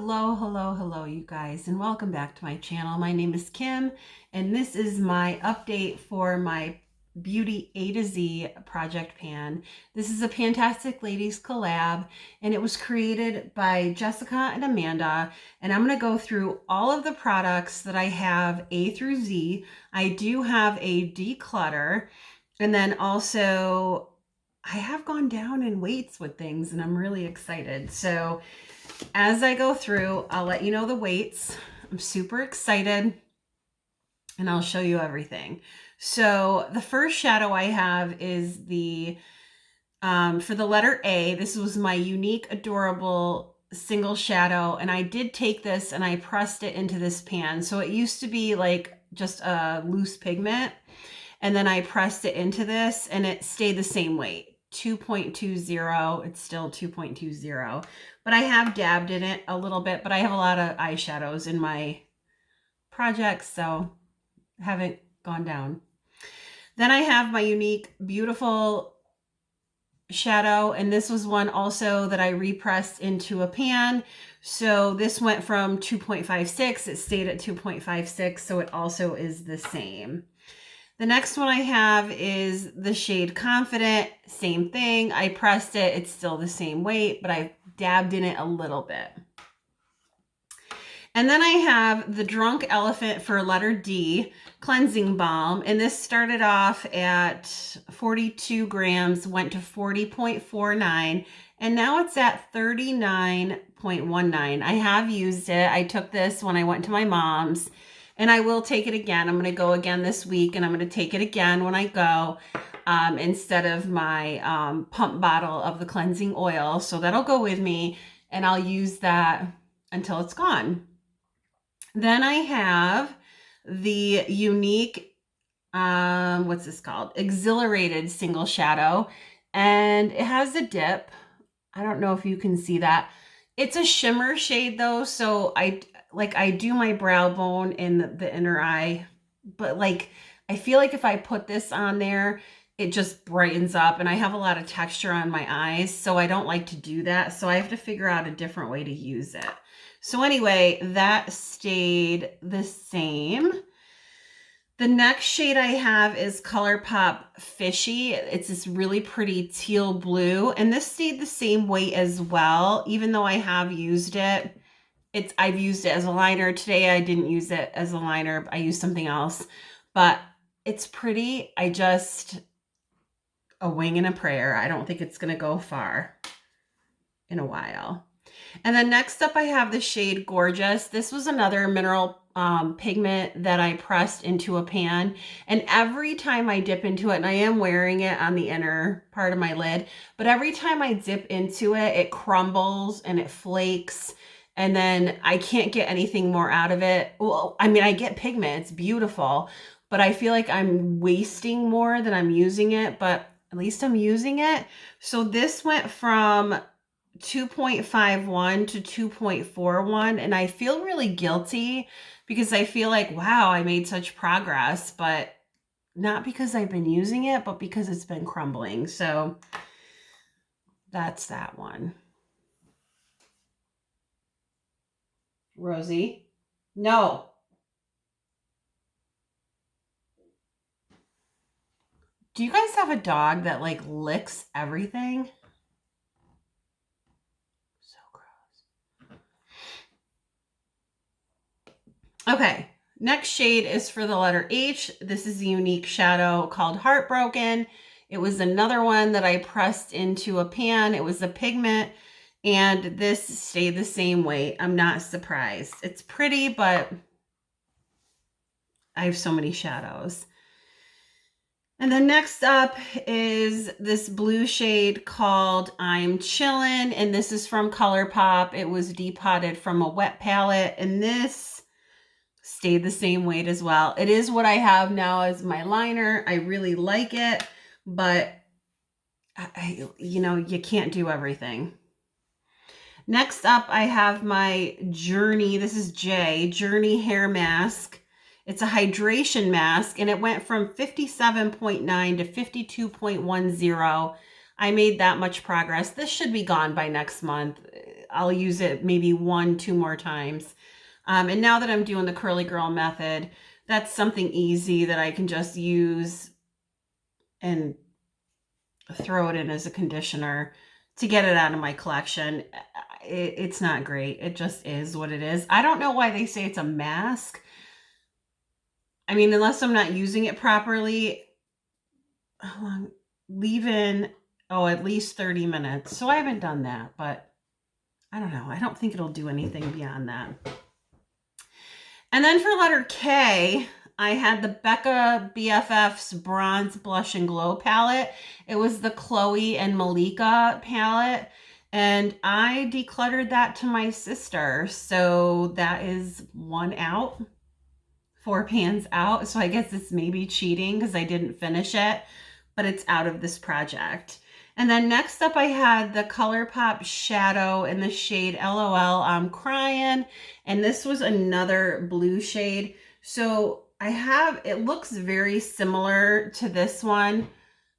Hello, you guys, and welcome back to my channel. My name is Kim, and this is my update for my Beauty A to Z project pan. This is a PANtastic Ladies collab, and it was created by Jessica and Amanda, and I'm going to go through all of the products that I have A through Z. I do have a declutter, and then also I have gone down in weights with things, and I'm really excited. So as I go through, I'll let you know the weights. I'm super excited, and I'll show you everything. So the first shadow I have is the, for the letter A, this was my unique, adorable single shadow, and I did take this and I pressed it into this pan. So it used to be like just a loose pigment, and then I pressed it into this and it stayed the same weight. 2.20. It's still 2.20, but I have dabbed in it a little bit, but I have a lot of eyeshadows in my projects, so I haven't gone down. Then I have my unique, beautiful shadow, and this was one also that I repressed into a pan. So this went from 2.56, it stayed at 2.56, so it also is the same. The next one I have is the shade Confident. Same thing. I pressed it. It's still the same weight, but I dabbed in it a little bit. And then I have the Drunk Elephant for letter D cleansing balm. And this started off at 42 grams, went to 40.49, and now it's at 39.19. I have used it. I took this when I went to my mom's. And I will take it again. I'm going to go again this week, and I'm going to take it again when I go instead of my pump bottle of the cleansing oil. So that'll go with me, and I'll use that until it's gone. Then I have the unique, what's this called? Exhilarated single shadow, and it has a dip. I don't know if you can see that. It's a shimmer shade though, so I do my brow bone in the inner eye, but like I feel like if I put this on there, it just brightens up, and I have a lot of texture on my eyes, so I don't like to do that. So I have to figure out a different way to use it. So anyway, that stayed the same. The next shade I have is ColourPop Fishy. It's this really pretty teal blue, and this stayed the same weight as well, even though I have used it. I've used it as a liner. Today I didn't use it as a liner. I used something else, but it's pretty. A wing and a prayer. I don't think it's going to go far in a while. And then next up I have the shade Gorgeous. This was another mineral pigment that I pressed into a pan, and every time I dip into it, and I am wearing it on the inner part of my lid, but every time I dip into it, it crumbles and it flakes. And then I can't get anything more out of it. Well, I mean, I get pigment, it's beautiful, but I feel like I'm wasting more than I'm using it, but at least I'm using it. So this went from 2.51 to 2.41, and I feel really guilty because I feel like, wow, I made such progress, but not because I've been using it, but because it's been crumbling. So that's that one. Rosie, no. Do you guys have a dog that like licks everything? So gross. Okay, next shade is for the letter H. This is a unique shadow called Heartbroken. It was another one that I pressed into a pan. It was a pigment, and this stayed the same weight. I'm not surprised. It's pretty, but I have so many shadows. And then next up is this blue shade called I'm Chillin', and this is from ColourPop. It was depotted from a wet palette, and this stayed the same weight as well. It is what I have now as my liner. I really like it, but you know, you can't do everything. Next up, I have my Journey. This is Journey hair mask. It's a hydration mask, and it went from 57.9 to 52.10. I made that much progress. This should be gone by next month. I'll use it maybe 1-2 more times. And now that I'm doing the curly girl method, that's something easy that I can just use and throw it in as a conditioner to get it out of my collection. It's not great. It just is what it is. I don't know why they say it's a mask. I mean, unless I'm not using it properly, how long? Leave in, at least 30 minutes. So I haven't done that, but I don't know. I don't think it'll do anything beyond that. And then for letter K, I had the Becca BFF's Bronze Blush and Glow palette. It was the Chloe and Malika palette. And I decluttered that to my sister. So that is 1 out, 4 pans out. So I guess it's maybe cheating because I didn't finish it, but it's out of this project. And then next up I had the ColourPop Shadow in the shade LOL I'm Crying. And this was another blue shade. So it looks very similar to this one,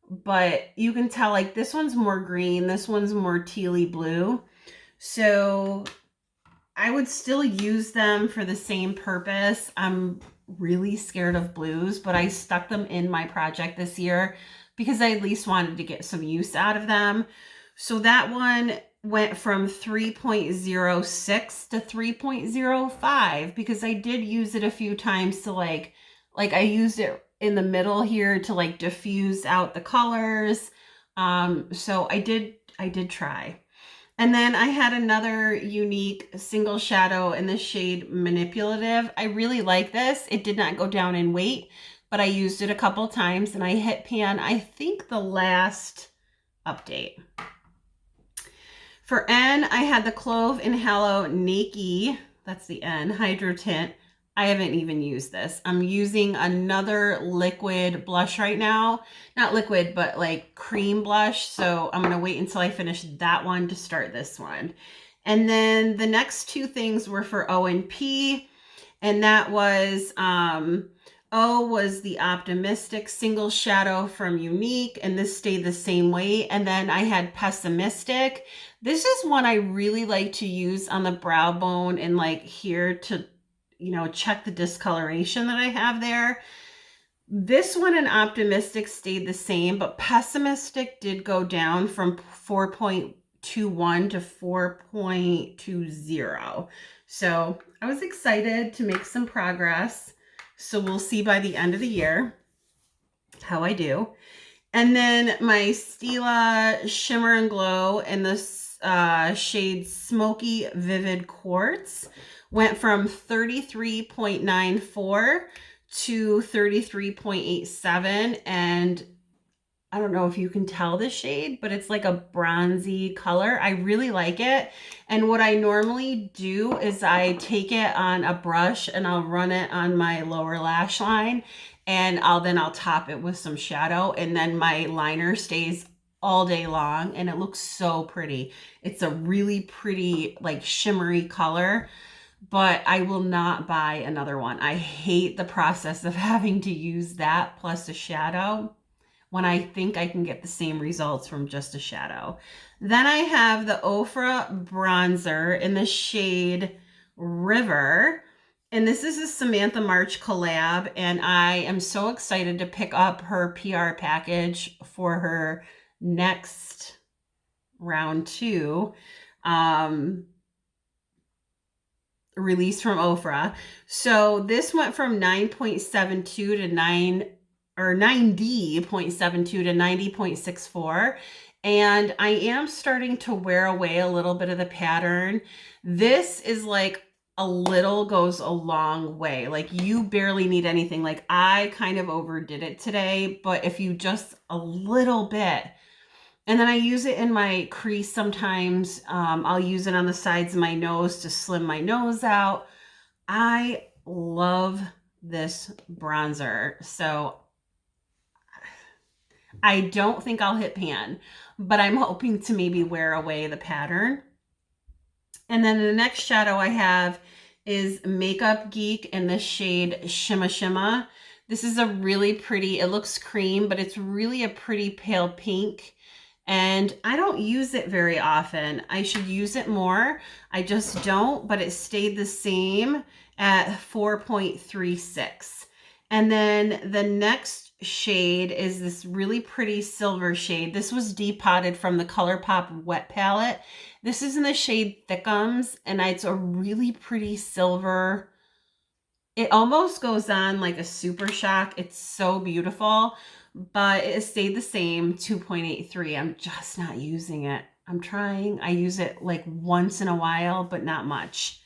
but you can tell like this one's more green, this one's more tealy blue. So I would still use them for the same purpose. I'm really scared of blues, but I stuck them in my project this year because I at least wanted to get some use out of them. So that one went from 3.06 to 3.05 because I did use it a few times to like I used it in the middle here to like diffuse out the colors. So I did try. And then I had another unique single shadow in the shade Manipulative. I really like this. It did not go down in weight, but I used it a couple times and I hit pan, I think the last update. For N, I had the Clove and Halo Nakey, that's the N, Hydro Tint. I haven't even used this. I'm using another liquid blush right now. Not liquid, but like cream blush. So I'm gonna wait until I finish that one to start this one. And then the next 2 things were for O and P. And that was, O was the Optimistic Single Shadow from Unique, and this stayed the same weight. And then I had Pessimistic. This is one I really like to use on the brow bone and like here to, check the discoloration that I have there. This one and Optimistic stayed the same, but Pessimistic did go down from 4.21 to 4.20. So I was excited to make some progress. So we'll see by the end of the year how I do. And then my Stila Shimmer and Glow in the shade Smoky Vivid Quartz went from 33.94 to 33.87. And I don't know if you can tell the shade, but it's like a bronzy color. I really like it. And what I normally do is I take it on a brush and I'll run it on my lower lash line, and I'll top it with some shadow, and then my liner stays all day long and it looks so pretty. It's a really pretty like shimmery color, but I will not buy another one. I hate the process of having to use that plus a shadow when I think I can get the same results from just a shadow. Then I have the Ofra bronzer in the shade River. And this is a Samantha March collab. And I am so excited to pick up her PR package for her next round 2. Release from Ofra. So this went from 9.72 to 90.72 to 90.64. And I am starting to wear away a little bit of the pattern. This is like a little goes a long way. Like you barely need anything. Like I kind of overdid it today, but if you just a little bit, and then I use it in my crease sometimes. I'll use it on the sides of my nose to slim my nose out. I love this bronzer. So I don't think I'll hit pan, but I'm hoping to maybe wear away the pattern. And then the next shadow I have is Makeup Geek in the shade Shimma Shimma. This is a really pretty, it looks cream, but it's really a pretty pale pink. and I don't use it very often. I should use it more. I just don't, but it stayed the same at 4.36. And then the next shade is this really pretty silver shade. This was depotted from the ColourPop wet palette. This is in the shade Thickums, and it's a really pretty silver. It almost goes on like a super shock. It's so beautiful, but it stayed the same, 2.83. I'm just not using it. I'm trying. I use it like once in a while, but not much.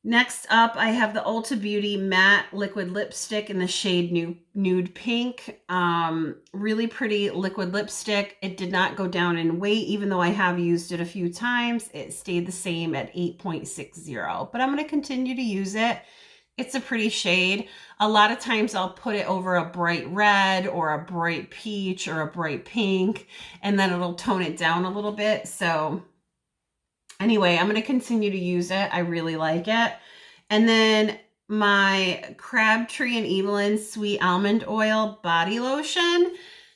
Next up, I have the Ulta Beauty Matte Liquid Lipstick in the shade Nude Pink. Really pretty liquid lipstick. It did not go down in weight, even though I have used it a few times. It stayed the same at 8.60, but I'm going to continue to use it. It's a pretty shade. A lot of times I'll put it over a bright red or a bright peach or a bright pink, and then it'll tone it down a little bit. So anyway, I'm going to continue to use it. I really like it. And then my Crabtree and Evelyn Sweet Almond Oil Body Lotion.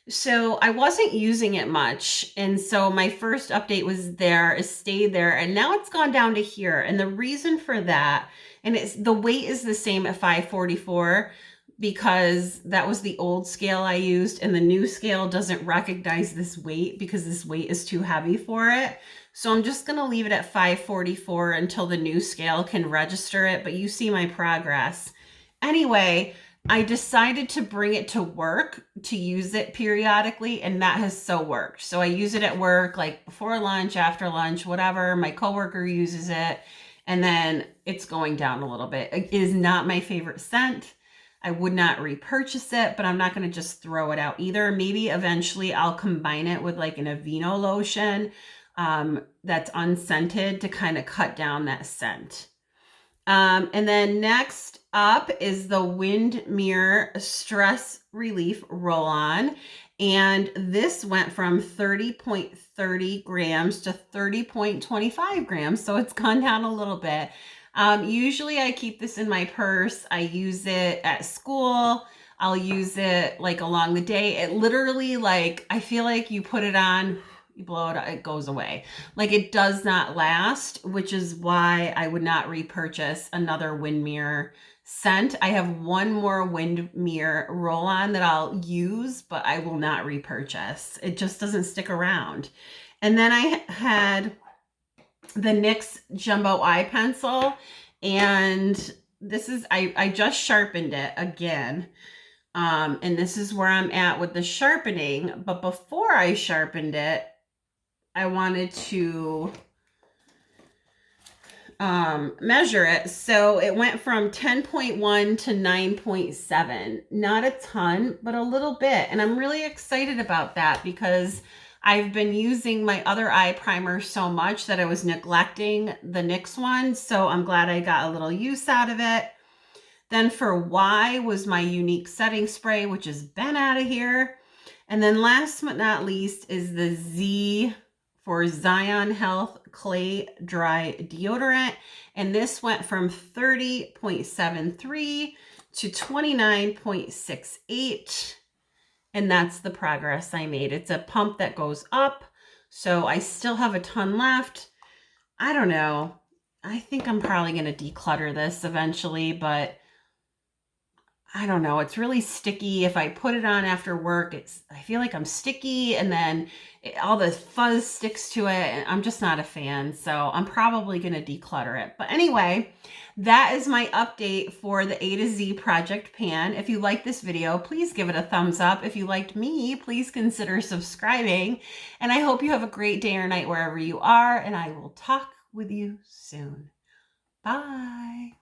So I wasn't using it much. And so my first update was there, it stayed there, and now it's gone down to here. And the reason for that, and the weight is the same at 544 because that was the old scale I used, and the new scale doesn't recognize this weight because this weight is too heavy for it. So I'm just going to leave it at 544 until the new scale can register it, but you see my progress. Anyway, I decided to bring it to work to use it periodically, and that has so worked. So I use it at work, like before lunch, after lunch, whatever. My coworker uses it, and then it's going down a little bit. It is not my favorite scent. I would not repurchase it, but I'm not going to just throw it out either. Maybe eventually I'll combine it with like an Aveeno lotion that's unscented to kind of cut down that scent. And then next up is the Windmere Stress Relief Roll-On. And this went from 30.30 grams to 30.25 grams. So it's gone down a little bit. Usually I keep this in my purse. I use it at school. I'll use it like along the day. It literally, like, I feel like you put it on, you blow it, it goes away. Like, it does not last, which is why I would not repurchase another Windmere scent. I have one more Windmere roll-on that I'll use, but I will not repurchase. It just doesn't stick around. And then I had the NYX Jumbo Eye Pencil, and this is, I just sharpened it again. And this is where I'm at with the sharpening. But before I sharpened it, I wanted to measure it. So it went from 10.1 to 9.7. Not a ton, but a little bit. And I'm really excited about that because I've been using my other eye primer so much that I was neglecting the NYX one. So I'm glad I got a little use out of it. Then for Y was my unique setting spray, which has been out of here. And then last but not least is the Z for Zion Health Clay Dry Deodorant. And this went from 30.73 to 29.68. And that's the progress I made. It's a pump that goes up. So I still have a ton left. I don't know. I think I'm probably going to declutter this eventually, but I don't know. It's really sticky. If I put it on after work, I feel like I'm sticky, and then all the fuzz sticks to it, and I'm just not a fan. So I'm probably going to declutter it. But anyway, that is my update for the A to Z Project Pan. If you like this video, please give it a thumbs up. If you liked me, please consider subscribing. And I hope you have a great day or night wherever you are, and I will talk with you soon. Bye.